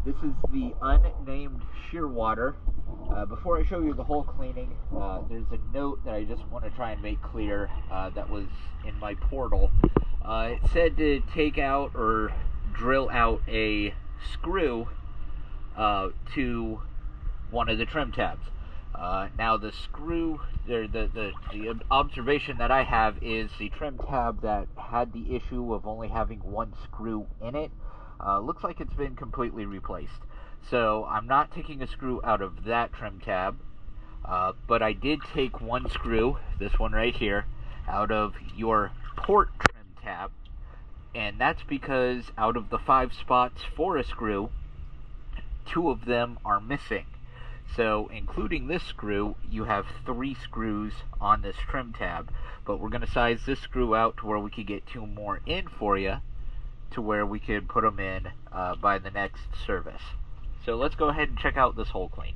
This is the Unnamed Shearwater. Before I show you the whole cleaning, there's a note that I just want to try and make clear that was in my portal. It said to take out or drill out a screw to one of the trim tabs. Now the screw, the observation that I have is the trim tab that had the issue of only having one screw in it. Looks like it's been completely replaced. So I'm not taking a screw out of that trim tab, but I did take one screw, this one right here, out of your port trim tab, and that's because out of the 5 spots for a screw, 2 of them are missing. So including this screw, you have 3 screws on this trim tab, but we're going to size this screw out to where we could get 2 more in for you, to where we could put them in by the next service. So let's go ahead and check out this hole clean.